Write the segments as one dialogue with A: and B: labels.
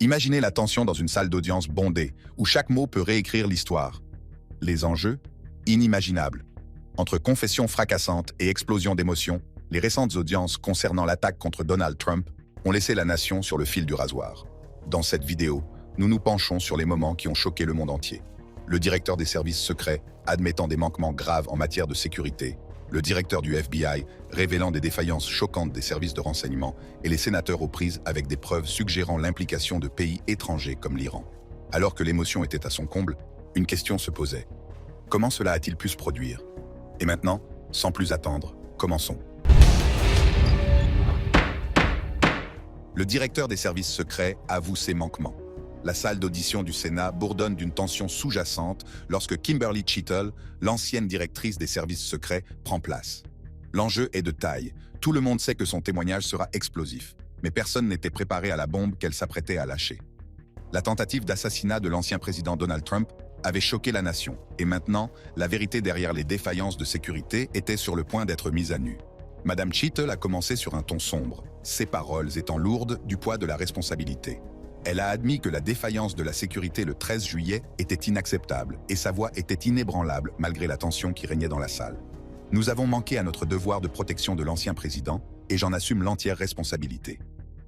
A: Imaginez la tension dans une salle d'audience bondée, où chaque mot peut réécrire l'histoire. Les enjeux? Inimaginables. Entre confessions fracassantes et explosions d'émotions, les récentes audiences concernant l'attaque contre Donald Trump ont laissé la nation sur le fil du rasoir. Dans cette vidéo, nous nous penchons sur les moments qui ont choqué le monde entier. Le directeur des services secrets admettant des manquements graves en matière de sécurité, le directeur du FBI révélant des défaillances choquantes des services de renseignement et les sénateurs aux prises avec des preuves suggérant l'implication de pays étrangers comme l'Iran. Alors que l'émotion était à son comble, une question se posait. Comment cela a-t-il pu se produire? Et maintenant, sans plus attendre, commençons. Le directeur des services secrets avoue ses manquements. La salle d'audition du Sénat bourdonne d'une tension sous-jacente lorsque Kimberly Cheatle, l'ancienne directrice des services secrets, prend place. L'enjeu est de taille. Tout le monde sait que son témoignage sera explosif, mais personne n'était préparé à la bombe qu'elle s'apprêtait à lâcher. La tentative d'assassinat de l'ancien président Donald Trump avait choqué la nation, et maintenant, la vérité derrière les défaillances de sécurité était sur le point d'être mise à nu. Madame Cheatle a commencé sur un ton sombre, ses paroles étant lourdes du poids de la responsabilité. Elle a admis que la défaillance de la sécurité le 13 juillet était inacceptable et sa voix était inébranlable malgré la tension qui régnait dans la salle. Nous avons manqué à notre devoir de protection de l'ancien président et j'en assume l'entière responsabilité.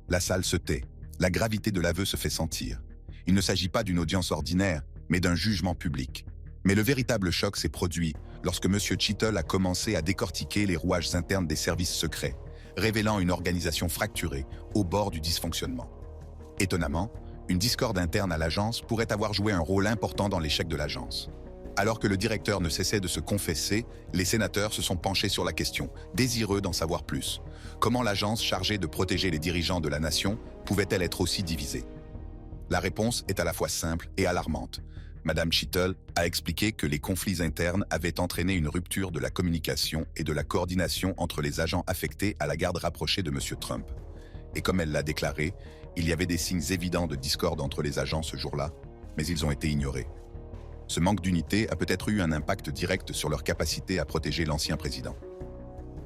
A: La salle se tait, la gravité de l'aveu se fait sentir. Il ne s'agit pas d'une audience ordinaire, mais d'un jugement public. Mais le véritable choc s'est produit lorsque M. Cheatle a commencé à décortiquer les rouages internes des services secrets, révélant une organisation fracturée au bord du dysfonctionnement. Étonnamment, une discorde interne à l'agence pourrait avoir joué un rôle important dans l'échec de l'agence. Alors que le directeur ne cessait de se confesser, les sénateurs se sont penchés sur la question, désireux d'en savoir plus. Comment l'agence chargée de protéger les dirigeants de la nation pouvait-elle être aussi divisée? La réponse est à la fois simple et alarmante. Madame Cheatle a expliqué que les conflits internes avaient entraîné une rupture de la communication et de la coordination entre les agents affectés à la garde rapprochée de M. Trump. Et comme elle l'a déclaré, il y avait des signes évidents de discorde entre les agents ce jour-là, mais ils ont été ignorés. Ce manque d'unité a peut-être eu un impact direct sur leur capacité à protéger l'ancien président.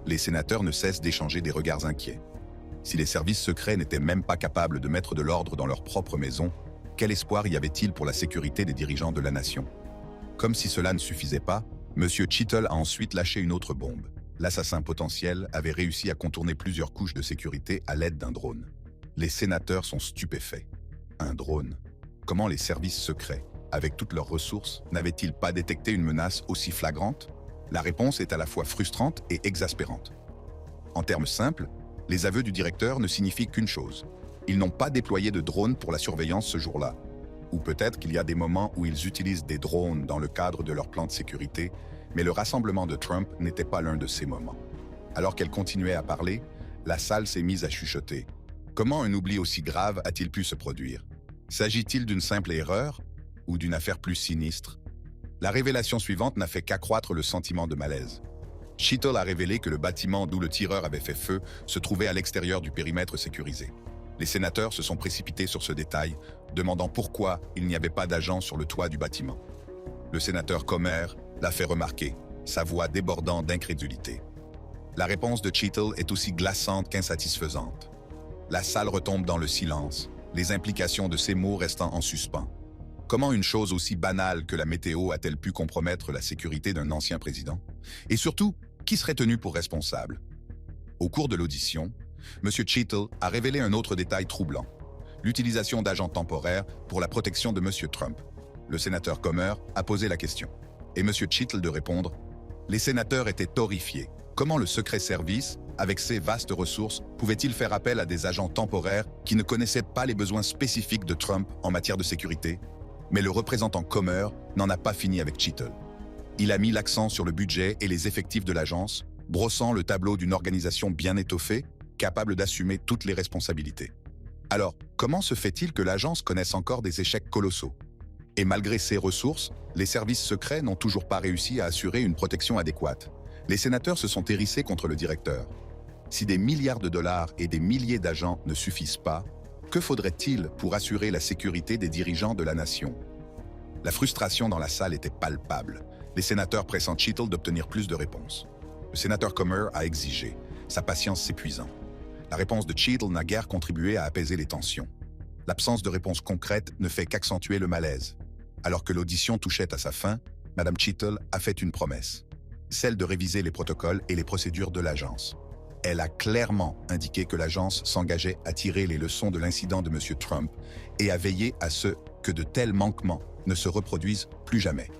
A: Les sénateurs ne cessent d'échanger des regards inquiets. Si les services secrets n'étaient même pas capables de mettre de l'ordre dans leur propre maison, quel espoir y avait-il pour la sécurité des dirigeants de la nation? Comme si cela ne suffisait pas, M. Cheatle a ensuite lâché une autre bombe. L'assassin potentiel avait réussi à contourner plusieurs couches de sécurité à l'aide d'un drone. Les sénateurs sont stupéfaits. Un drone? Comment les services secrets, avec toutes leurs ressources, n'avaient-ils pas détecté une menace aussi flagrante? La réponse est à la fois frustrante et exaspérante. En termes simples, les aveux du directeur ne signifient qu'une chose. Ils n'ont pas déployé de drone pour la surveillance ce jour-là. Ou peut-être qu'il y a des moments où ils utilisent des drones dans le cadre de leur plan de sécurité, mais le rassemblement de Trump n'était pas l'un de ces moments. Alors qu'elle continuait à parler, la salle s'est mise à chuchoter. Comment un oubli aussi grave a-t-il pu se produire? S'agit-il d'une simple erreur ou d'une affaire plus sinistre? La révélation suivante n'a fait qu'accroître le sentiment de malaise. Cheatle a révélé que le bâtiment d'où le tireur avait fait feu se trouvait à l'extérieur du périmètre sécurisé. Les sénateurs se sont précipités sur ce détail, demandant pourquoi il n'y avait pas d'agent sur le toit du bâtiment. Le sénateur Comer l'a fait remarquer, sa voix débordant d'incrédulité. La réponse de Cheatle est aussi glaçante qu'insatisfaisante. La salle retombe dans le silence, les implications de ces mots restant en suspens. Comment une chose aussi banale que la météo a-t-elle pu compromettre la sécurité d'un ancien président? Et surtout, qui serait tenu pour responsable? Au cours de l'audition, M. Cheatle a révélé un autre détail troublant, l'utilisation d'agents temporaires pour la protection de M. Trump. Le sénateur Comer a posé la question, et M. Cheatle de répondre « Les sénateurs étaient horrifiés. Comment le secret service, avec ses vastes ressources, pouvait-il faire appel à des agents temporaires qui ne connaissaient pas les besoins spécifiques de Trump en matière de sécurité ?» Mais le représentant Comer n'en a pas fini avec Cheatle. Il a mis l'accent sur le budget et les effectifs de l'agence, brossant le tableau d'une organisation bien étoffée, capable d'assumer toutes les responsabilités. Alors, comment se fait-il que l'agence connaisse encore des échecs colossaux? Et malgré ses ressources, les services secrets n'ont toujours pas réussi à assurer une protection adéquate. Les sénateurs se sont hérissés contre le directeur. Si des milliards de dollars et des milliers d'agents ne suffisent pas, que faudrait-il pour assurer la sécurité des dirigeants de la nation? La frustration dans la salle était palpable, les sénateurs pressant Cheatle d'obtenir plus de réponses. Le sénateur Comer a exigé, sa patience s'épuisant. La réponse de Cheatle n'a guère contribué à apaiser les tensions. L'absence de réponse concrète ne fait qu'accentuer le malaise. Alors que l'audition touchait à sa fin, Mme Cheatle a fait une promesse, celle de réviser les protocoles et les procédures de l'agence. Elle a clairement indiqué que l'agence s'engageait à tirer les leçons de l'incident de M. Trump et à veiller à ce que de tels manquements ne se reproduisent plus jamais.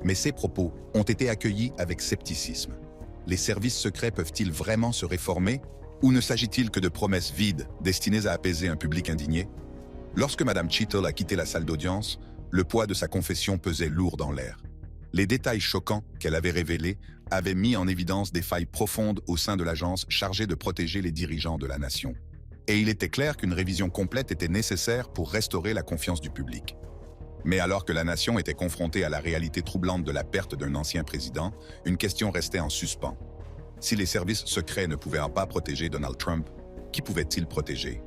A: Mais ces propos ont été accueillis avec scepticisme. Les services secrets peuvent-ils vraiment se réformer? Ou ne s'agit-il que de promesses vides destinées à apaiser un public indigné? Lorsque Mme Cheatle a quitté la salle d'audience, le poids de sa confession pesait lourd dans l'air. Les détails choquants qu'elle avait révélés avaient mis en évidence des failles profondes au sein de l'agence chargée de protéger les dirigeants de la nation. Et il était clair qu'une révision complète était nécessaire pour restaurer la confiance du public. Mais alors que la nation était confrontée à la réalité troublante de la perte d'un ancien président, une question restait en suspens. Si les services secrets ne pouvaient pas protéger Donald Trump, qui pouvait-il protéger?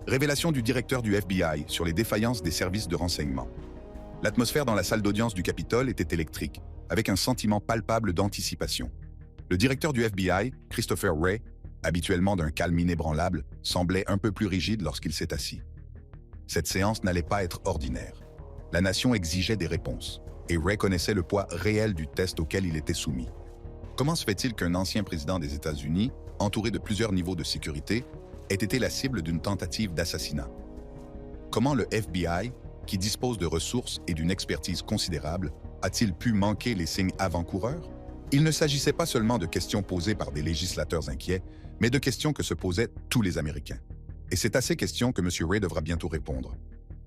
A: Révélation du directeur du FBI sur les défaillances des services de renseignement. L'atmosphère dans la salle d'audience du Capitole était électrique, avec un sentiment palpable d'anticipation. Le directeur du FBI, Christopher Wray, habituellement d'un calme inébranlable, semblait un peu plus rigide lorsqu'il s'est assis. Cette séance n'allait pas être ordinaire. La nation exigeait des réponses, et Wray connaissait le poids réel du test auquel il était soumis. Comment se fait-il qu'un ancien président des États-Unis, entouré de plusieurs niveaux de sécurité, ait été la cible d'une tentative d'assassinat? Comment le FBI, qui dispose de ressources et d'une expertise considérable, a-t-il pu manquer les signes avant-coureurs? Il ne s'agissait pas seulement de questions posées par des législateurs inquiets, mais de questions que se posaient tous les Américains. Et c'est à ces questions que M. Wray devra bientôt répondre.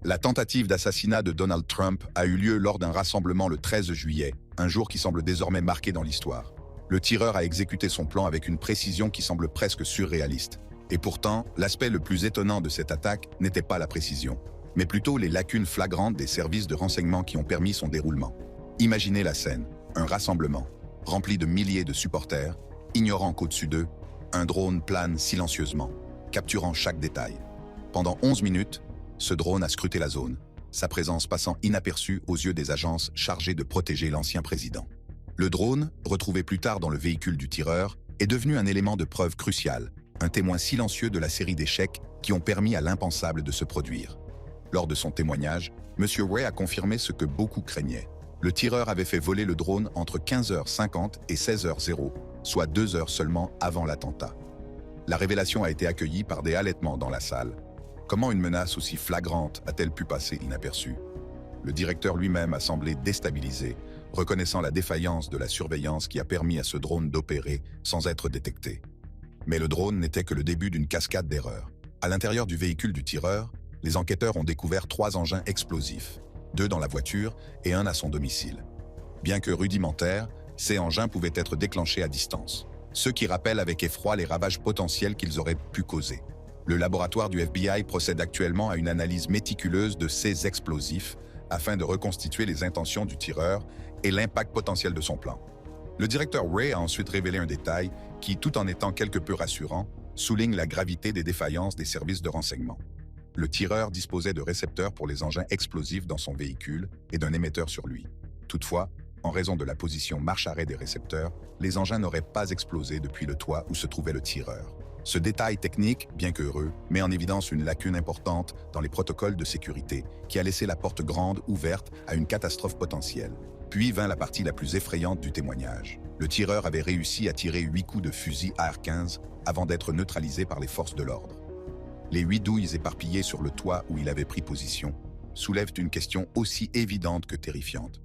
A: La tentative d'assassinat de Donald Trump a eu lieu lors d'un rassemblement le 13 juillet, un jour qui semble désormais marqué dans l'histoire. Le tireur a exécuté son plan avec une précision qui semble presque surréaliste. Et pourtant, l'aspect le plus étonnant de cette attaque n'était pas la précision, mais plutôt les lacunes flagrantes des services de renseignement qui ont permis son déroulement. Imaginez la scène, un rassemblement, rempli de milliers de supporters, ignorant qu'au-dessus d'eux, un drone plane silencieusement, capturant chaque détail. Pendant 11 minutes, ce drone a scruté la zone, sa présence passant inaperçue aux yeux des agences chargées de protéger l'ancien président. Le drone, retrouvé plus tard dans le véhicule du tireur, est devenu un élément de preuve crucial, un témoin silencieux de la série d'échecs qui ont permis à l'impensable de se produire. Lors de son témoignage, M. Wray a confirmé ce que beaucoup craignaient. Le tireur avait fait voler le drone entre 15h50 et 16h00, soit 2 heures seulement avant l'attentat. La révélation a été accueillie par des halètements dans la salle. Comment une menace aussi flagrante a-t-elle pu passer inaperçue? Le directeur lui-même a semblé déstabilisé, reconnaissant la défaillance de la surveillance qui a permis à ce drone d'opérer sans être détecté. Mais le drone n'était que le début d'une cascade d'erreurs. À l'intérieur du véhicule du tireur, les enquêteurs ont découvert 3 engins explosifs, 2 dans la voiture et 1 à son domicile. Bien que rudimentaires, ces engins pouvaient être déclenchés à distance, ce qui rappelle avec effroi les ravages potentiels qu'ils auraient pu causer. Le laboratoire du FBI procède actuellement à une analyse méticuleuse de ces explosifs afin de reconstituer les intentions du tireur et l'impact potentiel de son plan. Le directeur Wray a ensuite révélé un détail qui, tout en étant quelque peu rassurant, souligne la gravité des défaillances des services de renseignement. Le tireur disposait de récepteurs pour les engins explosifs dans son véhicule et d'un émetteur sur lui. Toutefois, en raison de la position marche-arrêt des récepteurs, les engins n'auraient pas explosé depuis le toit où se trouvait le tireur. Ce détail technique, bien qu'heureux, met en évidence une lacune importante dans les protocoles de sécurité qui a laissé la porte grande ouverte à une catastrophe potentielle. Puis vint la partie la plus effrayante du témoignage. Le tireur avait réussi à tirer 8 coups de fusil AR-15 avant d'être neutralisé par les forces de l'ordre. Les 8 douilles éparpillées sur le toit où il avait pris position soulèvent une question aussi évidente que terrifiante.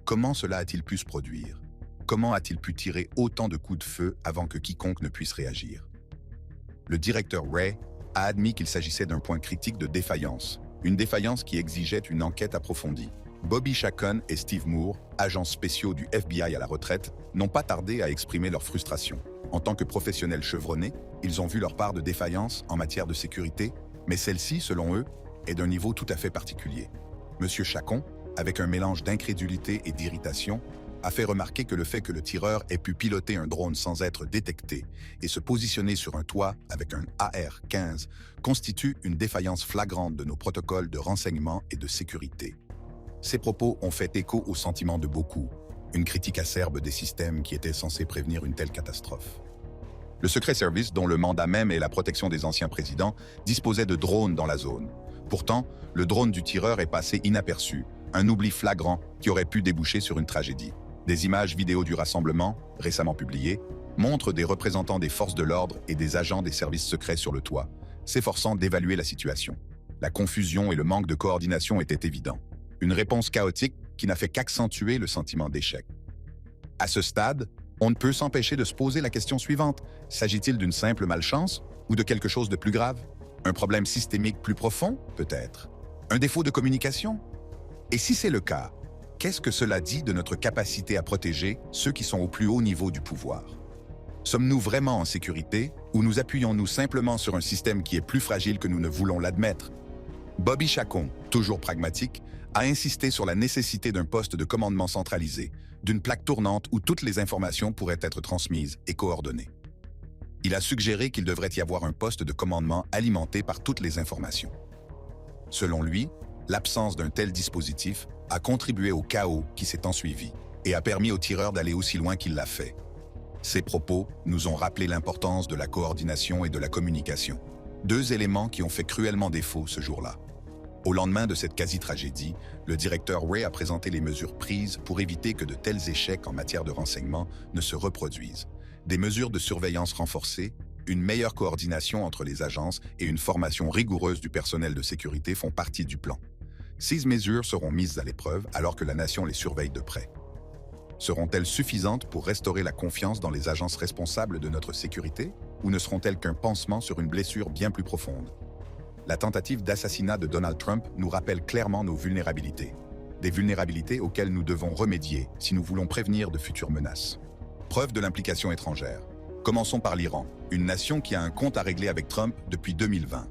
A: Comment cela a-t-il pu se produire? Comment a-t-il pu tirer autant de coups de feu avant que quiconque ne puisse réagir? Le directeur Wray a admis qu'il s'agissait d'un point critique de défaillance, une défaillance qui exigeait une enquête approfondie. Bobby Chacon et Steve Moore, agents spéciaux du FBI à la retraite, n'ont pas tardé à exprimer leur frustration. En tant que professionnels chevronnés, ils ont vu leur part de défaillance en matière de sécurité, mais celle-ci, selon eux, est d'un niveau tout à fait particulier. M. Chacon, avec un mélange d'incrédulité et d'irritation, a fait remarquer que le fait que le tireur ait pu piloter un drone sans être détecté et se positionner sur un toit avec un AR-15 constitue une défaillance flagrante de nos protocoles de renseignement et de sécurité. Ces propos ont fait écho au sentiment de beaucoup, une critique acerbe des systèmes qui étaient censés prévenir une telle catastrophe. Le Secret Service, dont le mandat même est la protection des anciens présidents, disposait de drones dans la zone. Pourtant, le drone du tireur est passé inaperçu, un oubli flagrant qui aurait pu déboucher sur une tragédie. Des images vidéo du rassemblement, récemment publiées, montrent des représentants des forces de l'ordre et des agents des services secrets sur le toit, s'efforçant d'évaluer la situation. La confusion et le manque de coordination étaient évidents. Une réponse chaotique qui n'a fait qu'accentuer le sentiment d'échec. À ce stade, on ne peut s'empêcher de se poser la question suivante. S'agit-il d'une simple malchance ou de quelque chose de plus grave? Un problème systémique plus profond, peut-être? Un défaut de communication? Et si c'est le cas, qu'est-ce que cela dit de notre capacité à protéger ceux qui sont au plus haut niveau du pouvoir? Sommes-nous vraiment en sécurité ou nous appuyons-nous simplement sur un système qui est plus fragile que nous ne voulons l'admettre? Bobby Chacon, toujours pragmatique, a insisté sur la nécessité d'un poste de commandement centralisé, d'une plaque tournante où toutes les informations pourraient être transmises et coordonnées. Il a suggéré qu'il devrait y avoir un poste de commandement alimenté par toutes les informations. Selon lui, l'absence d'un tel dispositif a contribué au chaos qui s'est ensuivi et a permis au tireur d'aller aussi loin qu'il l'a fait. Ces propos nous ont rappelé l'importance de la coordination et de la communication, deux éléments qui ont fait cruellement défaut ce jour-là. Au lendemain de cette quasi-tragédie, le directeur Wray a présenté les mesures prises pour éviter que de tels échecs en matière de renseignement ne se reproduisent. Des mesures de surveillance renforcées, une meilleure coordination entre les agences et une formation rigoureuse du personnel de sécurité font partie du plan. Ces mesures seront mises à l'épreuve alors que la nation les surveille de près. Seront-elles suffisantes pour restaurer la confiance dans les agences responsables de notre sécurité ou ne seront-elles qu'un pansement sur une blessure bien plus profonde? La tentative d'assassinat de Donald Trump nous rappelle clairement nos vulnérabilités. Des vulnérabilités auxquelles nous devons remédier si nous voulons prévenir de futures menaces. Preuve de l'implication étrangère. Commençons par l'Iran, une nation qui a un compte à régler avec Trump depuis 2020.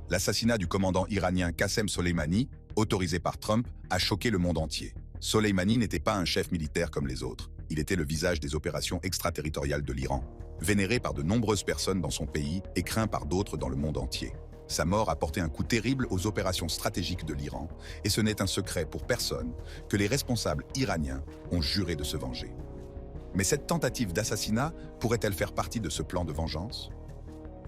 A: L'assassinat du commandant iranien Qassem Soleimani, autorisé par Trump, a choqué le monde entier. Soleimani n'était pas un chef militaire comme les autres. Il était le visage des opérations extraterritoriales de l'Iran, vénéré par de nombreuses personnes dans son pays et craint par d'autres dans le monde entier. Sa mort a porté un coup terrible aux opérations stratégiques de l'Iran, et ce n'est un secret pour personne que les responsables iraniens ont juré de se venger. Mais cette tentative d'assassinat pourrait-elle faire partie de ce plan de vengeance?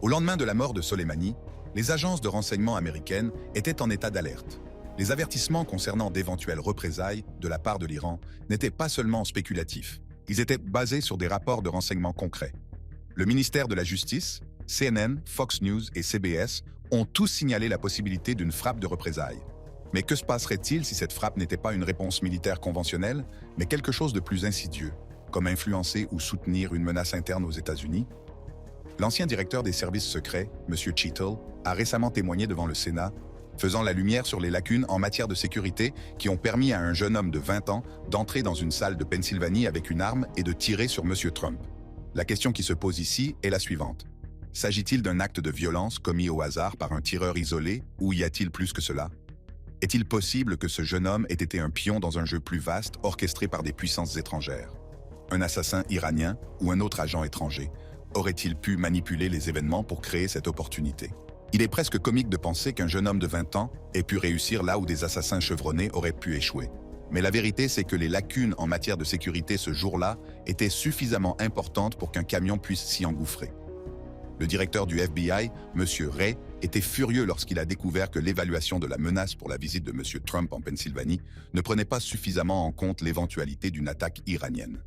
A: Au lendemain de la mort de Soleimani, les agences de renseignement américaines étaient en état d'alerte. Les avertissements concernant d'éventuelles représailles de la part de l'Iran n'étaient pas seulement spéculatifs, ils étaient basés sur des rapports de renseignement concrets. Le ministère de la Justice, CNN, Fox News et CBS ont tous signalé la possibilité d'une frappe de représailles. Mais que se passerait-il si cette frappe n'était pas une réponse militaire conventionnelle, mais quelque chose de plus insidieux, comme influencer ou soutenir une menace interne aux États-Unis? L'ancien directeur des services secrets, M. Cheatle, a récemment témoigné devant le Sénat, faisant la lumière sur les lacunes en matière de sécurité qui ont permis à un jeune homme de 20 ans d'entrer dans une salle de Pennsylvanie avec une arme et de tirer sur M. Trump. La question qui se pose ici est la suivante. S'agit-il d'un acte de violence commis au hasard par un tireur isolé ou y a-t-il plus que cela? Est-il possible que ce jeune homme ait été un pion dans un jeu plus vaste orchestré par des puissances étrangères? Un assassin iranien ou un autre agent étranger aurait-il pu manipuler les événements pour créer cette opportunité? Il est presque comique de penser qu'un jeune homme de 20 ans ait pu réussir là où des assassins chevronnés auraient pu échouer. Mais la vérité, c'est que les lacunes en matière de sécurité ce jour-là étaient suffisamment importantes pour qu'un camion puisse s'y engouffrer. Le directeur du FBI, M. Wray, était furieux lorsqu'il a découvert que l'évaluation de la menace pour la visite de M. Trump en Pennsylvanie ne prenait pas suffisamment en compte l'éventualité d'une attaque iranienne.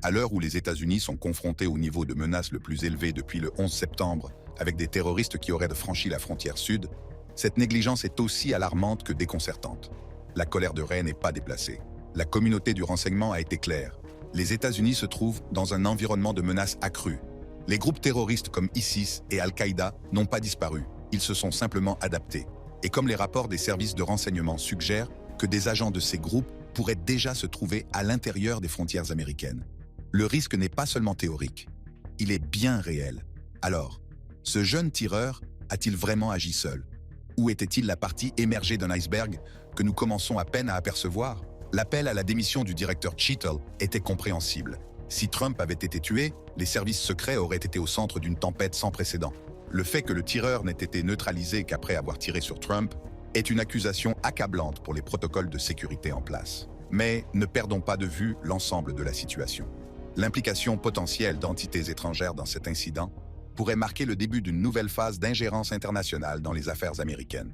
A: À l'heure où les États-Unis sont confrontés au niveau de menace le plus élevé depuis le 11 septembre, avec des terroristes qui auraient franchi la frontière sud, cette négligence est aussi alarmante que déconcertante. La colère de Wray n'est pas déplacée. La communauté du renseignement a été claire. Les États-Unis se trouvent dans un environnement de menace accrue. Les groupes terroristes comme ISIS et Al-Qaïda n'ont pas disparu, ils se sont simplement adaptés. Et comme les rapports des services de renseignement suggèrent que des agents de ces groupes pourraient déjà se trouver à l'intérieur des frontières américaines. Le risque n'est pas seulement théorique, il est bien réel. Alors, ce jeune tireur a-t-il vraiment agi seul? Ou était-il la partie émergée d'un iceberg que nous commençons à peine à apercevoir? L'appel à la démission du directeur Cheatle était compréhensible. Si Trump avait été tué, les services secrets auraient été au centre d'une tempête sans précédent. Le fait que le tireur n'ait été neutralisé qu'après avoir tiré sur Trump est une accusation accablante pour les protocoles de sécurité en place. Mais ne perdons pas de vue l'ensemble de la situation. L'implication potentielle d'entités étrangères dans cet incident pourrait marquer le début d'une nouvelle phase d'ingérence internationale dans les affaires américaines.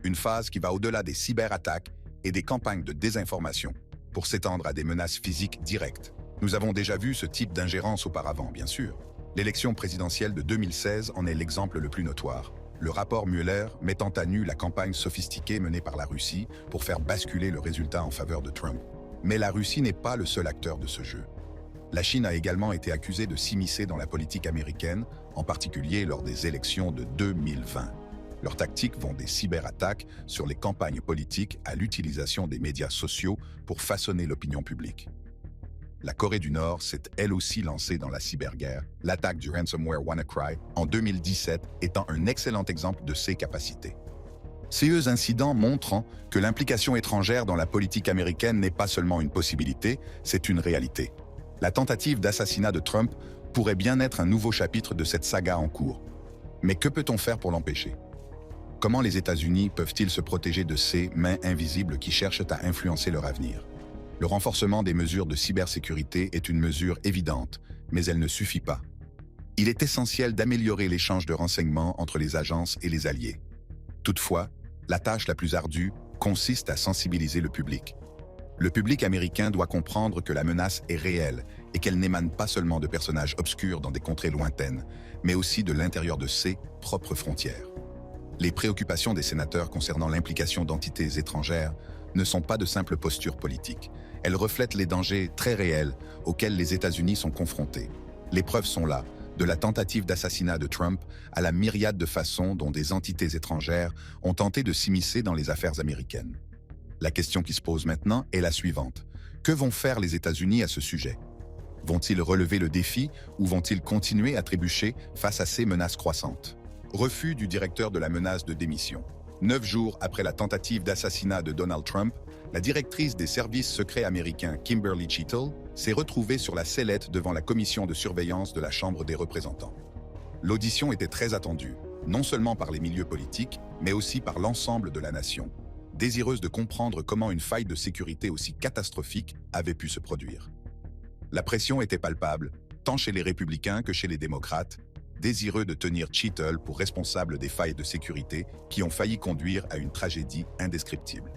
A: Une phase qui va au-delà des cyberattaques et des campagnes de désinformation pour s'étendre à des menaces physiques directes. Nous avons déjà vu ce type d'ingérence auparavant, bien sûr. L'élection présidentielle de 2016 en est l'exemple le plus notoire. Le rapport Mueller mettant à nu la campagne sophistiquée menée par la Russie pour faire basculer le résultat en faveur de Trump. Mais la Russie n'est pas le seul acteur de ce jeu. La Chine a également été accusée de s'immiscer dans la politique américaine, en particulier lors des élections de 2020. Leurs tactiques vont des cyberattaques sur les campagnes politiques à l'utilisation des médias sociaux pour façonner l'opinion publique. La Corée du Nord s'est elle aussi lancée dans la cyberguerre, l'attaque du ransomware WannaCry en 2017 étant un excellent exemple de ses capacités. Ces incidents montrent que l'implication étrangère dans la politique américaine n'est pas seulement une possibilité, c'est une réalité. La tentative d'assassinat de Trump pourrait bien être un nouveau chapitre de cette saga en cours. Mais que peut-on faire pour l'empêcher? Comment les États-Unis peuvent-ils se protéger de ces mains invisibles qui cherchent à influencer leur avenir? Le renforcement des mesures de cybersécurité est une mesure évidente, mais elle ne suffit pas. Il est essentiel d'améliorer l'échange de renseignements entre les agences et les alliés. Toutefois, la tâche la plus ardue consiste à sensibiliser le public. Le public américain doit comprendre que la menace est réelle et qu'elle n'émane pas seulement de personnages obscurs dans des contrées lointaines, mais aussi de l'intérieur de ses propres frontières. Les préoccupations des sénateurs concernant l'implication d'entités étrangères ne sont pas de simples postures politiques. Elles reflètent les dangers très réels auxquels les États-Unis sont confrontés. Les preuves sont là, de la tentative d'assassinat de Trump à la myriade de façons dont des entités étrangères ont tenté de s'immiscer dans les affaires américaines. La question qui se pose maintenant est la suivante. Que vont faire les États-Unis à ce sujet? Vont-ils relever le défi ou vont-ils continuer à trébucher face à ces menaces croissantes? Refus du directeur de la menace de démission. 9 jours après la tentative d'assassinat de Donald Trump, la directrice des services secrets américains Kimberly Cheatle s'est retrouvée sur la sellette devant la commission de surveillance de la Chambre des représentants. L'audition était très attendue, non seulement par les milieux politiques, mais aussi par l'ensemble de la nation, désireuse de comprendre comment une faille de sécurité aussi catastrophique avait pu se produire. La pression était palpable, tant chez les républicains que chez les démocrates, désireux de tenir Cheatle pour responsable des failles de sécurité qui ont failli conduire à une tragédie indescriptible.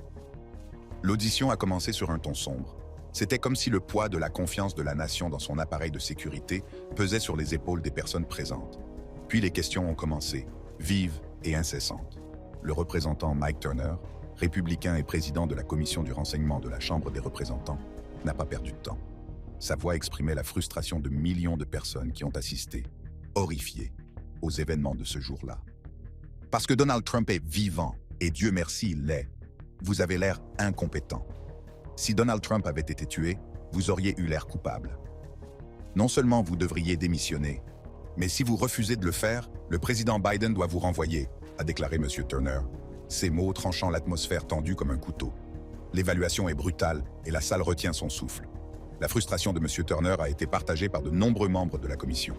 A: L'audition a commencé sur un ton sombre. C'était comme si le poids de la confiance de la nation dans son appareil de sécurité pesait sur les épaules des personnes présentes. Puis les questions ont commencé, vives et incessantes. Le représentant Mike Turner, républicain et président de la commission du renseignement de la Chambre des représentants, n'a pas perdu de temps. Sa voix exprimait la frustration de millions de personnes qui ont assisté, horrifiées, aux événements de ce jour-là. Parce que Donald Trump est vivant, et Dieu merci il l'est, vous avez l'air incompétent. Si Donald Trump avait été tué, vous auriez eu l'air coupable. Non seulement vous devriez démissionner, mais si vous refusez de le faire, le président Biden doit vous renvoyer, a déclaré M. Turner, ces mots tranchant l'atmosphère tendue comme un couteau. L'évaluation est brutale et la salle retient son souffle. La frustration de M. Turner a été partagée par de nombreux membres de la commission.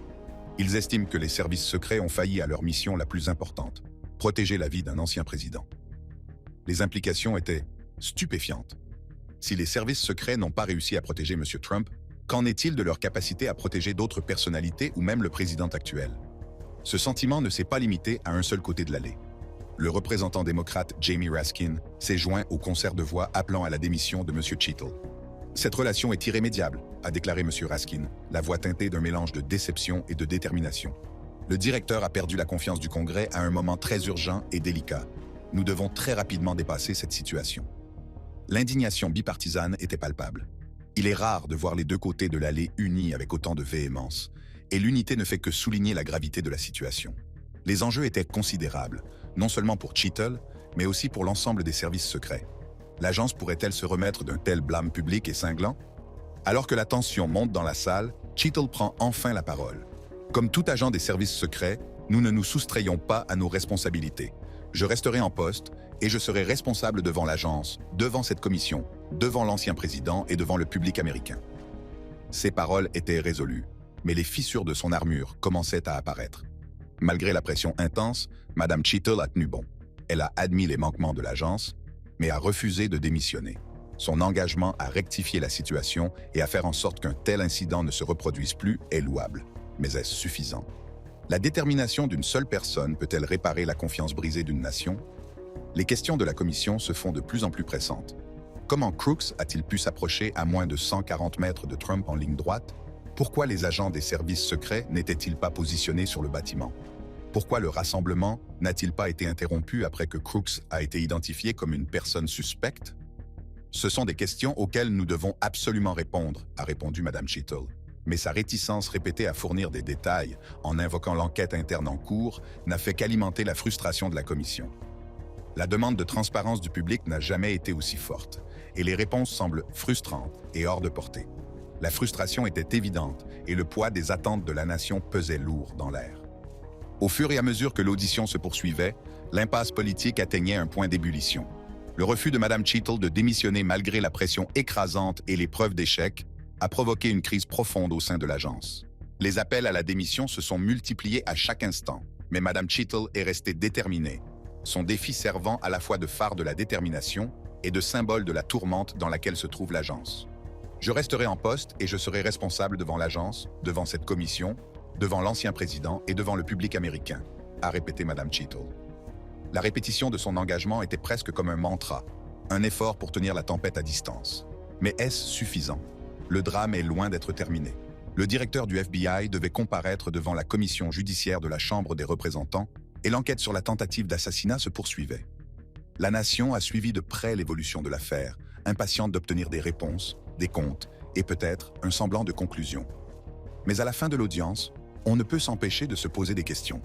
A: Ils estiment que les services secrets ont failli à leur mission la plus importante, protéger la vie d'un ancien président. Les implications étaient stupéfiantes. Si les services secrets n'ont pas réussi à protéger M. Trump, qu'en est-il de leur capacité à protéger d'autres personnalités ou même le président actuel? Ce sentiment ne s'est pas limité à un seul côté de l'allée. Le représentant démocrate Jamie Raskin s'est joint au concert de voix appelant à la démission de M. Cheatle. Cette relation est irrémédiable, a déclaré M. Raskin, la voix teintée d'un mélange de déception et de détermination. Le directeur a perdu la confiance du Congrès à un moment très urgent et délicat. Nous devons très rapidement dépasser cette situation. L'indignation bipartisane était palpable. Il est rare de voir les deux côtés de l'allée unis avec autant de véhémence, et l'unité ne fait que souligner la gravité de la situation. Les enjeux étaient considérables, non seulement pour Cheatle, mais aussi pour l'ensemble des services secrets. L'agence pourrait-elle se remettre d'un tel blâme public et cinglant? Alors que la tension monte dans la salle, Cheatle prend enfin la parole. Comme tout agent des services secrets, nous ne nous soustrayons pas à nos responsabilités. Je resterai en poste et je serai responsable devant l'agence, devant cette commission, devant l'ancien président et devant le public américain. Ces paroles étaient résolues, mais les fissures de son armure commençaient à apparaître. Malgré la pression intense, Mme Cheatle a tenu bon. Elle a admis les manquements de l'agence, mais a refusé de démissionner. Son engagement à rectifier la situation et à faire en sorte qu'un tel incident ne se reproduise plus est louable. Mais est-ce suffisant? La détermination d'une seule personne peut-elle réparer la confiance brisée d'une nation? Les questions de la commission se font de plus en plus pressantes. Comment Crooks a-t-il pu s'approcher à moins de 140 mètres de Trump en ligne droite? Pourquoi les agents des services secrets n'étaient-ils pas positionnés sur le bâtiment? Pourquoi le rassemblement n'a-t-il pas été interrompu après que Crooks a été identifié comme une personne suspecte? Ce sont des questions auxquelles nous devons absolument répondre, a répondu Mme Cheatle. Mais sa réticence répétée à fournir des détails, en invoquant l'enquête interne en cours, n'a fait qu'alimenter la frustration de la commission. La demande de transparence du public n'a jamais été aussi forte, et les réponses semblent frustrantes et hors de portée. La frustration était évidente, et le poids des attentes de la nation pesait lourd dans l'air. Au fur et à mesure que l'audition se poursuivait, l'impasse politique atteignait un point d'ébullition. Le refus de Mme Cheatle de démissionner malgré la pression écrasante et les preuves d'échec a provoqué une crise profonde au sein de l'agence. Les appels à la démission se sont multipliés à chaque instant, mais Mme Cheatle est restée déterminée, son défi servant à la fois de phare de la détermination et de symbole de la tourmente dans laquelle se trouve l'agence. Je resterai en poste et je serai responsable devant l'agence, devant cette commission, devant l'ancien président et devant le public américain, a répété Mme Cheatle. La répétition de son engagement était presque comme un mantra, un effort pour tenir la tempête à distance. Mais est-ce suffisant? Le drame est loin d'être terminé. Le directeur du FBI devait comparaître devant la commission judiciaire de la Chambre des représentants et l'enquête sur la tentative d'assassinat se poursuivait. La nation a suivi de près l'évolution de l'affaire, impatiente d'obtenir des réponses, des comptes et peut-être un semblant de conclusion. Mais à la fin de l'audience, on ne peut s'empêcher de se poser des questions.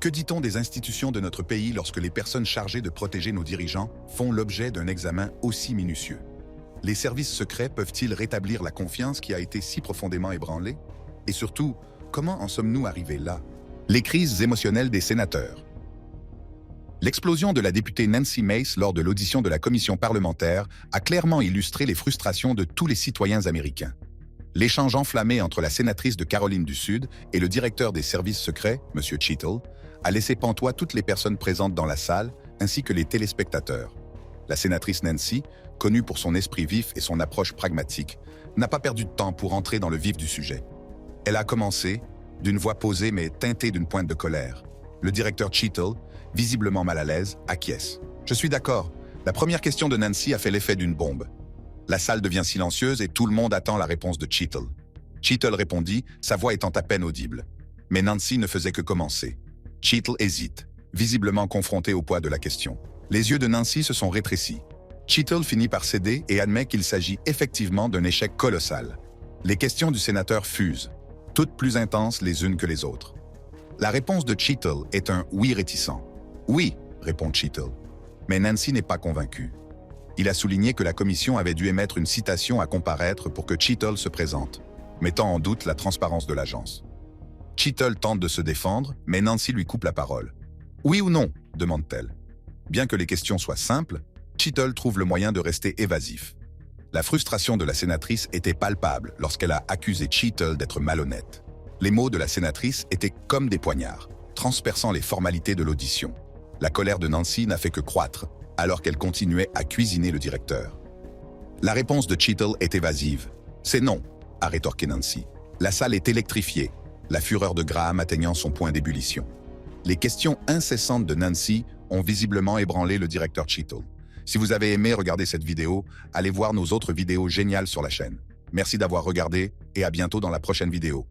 A: Que dit-on des institutions de notre pays lorsque les personnes chargées de protéger nos dirigeants font l'objet d'un examen aussi minutieux? Les services secrets peuvent-ils rétablir la confiance qui a été si profondément ébranlée? Et surtout, comment en sommes-nous arrivés là? Les crises émotionnelles des sénateurs. L'explosion de la députée Nancy Mace lors de l'audition de la commission parlementaire a clairement illustré les frustrations de tous les citoyens américains. L'échange enflammé entre la sénatrice de Caroline du Sud et le directeur des services secrets, M. Cheatle, a laissé pantois toutes les personnes présentes dans la salle, ainsi que les téléspectateurs. La sénatrice Nancy, connue pour son esprit vif et son approche pragmatique, n'a pas perdu de temps pour entrer dans le vif du sujet. Elle a commencé, d'une voix posée mais teintée d'une pointe de colère. Le directeur Cheatle, visiblement mal à l'aise, acquiesce. « Je suis d'accord. La première question de Nancy a fait l'effet d'une bombe. La salle devient silencieuse et tout le monde attend la réponse de Cheatle. Cheatle répondit, sa voix étant à peine audible. Mais Nancy ne faisait que commencer. Cheatle hésite, visiblement confronté au poids de la question. Les yeux de Nancy se sont rétrécis. Cheatle finit par céder et admet qu'il s'agit effectivement d'un échec colossal. Les questions du sénateur fusent, toutes plus intenses les unes que les autres. La réponse de Cheatle est un « oui » réticent. « Oui », répond Cheatle. Mais Nancy n'est pas convaincue. Il a souligné que la commission avait dû émettre une citation à comparaître pour que Cheatle se présente, mettant en doute la transparence de l'agence. Cheatle tente de se défendre, mais Nancy lui coupe la parole. « Oui ou non ?» demande-t-elle. Bien que les questions soient simples, Cheatle trouve le moyen de rester évasif. La frustration de la sénatrice était palpable lorsqu'elle a accusé Cheatle d'être malhonnête. Les mots de la sénatrice étaient comme des poignards, transperçant les formalités de l'audition. La colère de Nancy n'a fait que croître, alors qu'elle continuait à cuisiner le directeur. La réponse de Cheatle est évasive. « C'est non », a rétorqué Nancy. La salle est électrifiée, la fureur de Graham atteignant son point d'ébullition. Les questions incessantes de Nancy ont visiblement ébranlé le directeur Cheatle. Si vous avez aimé regarder cette vidéo, allez voir nos autres vidéos géniales sur la chaîne. Merci d'avoir regardé et à bientôt dans la prochaine vidéo.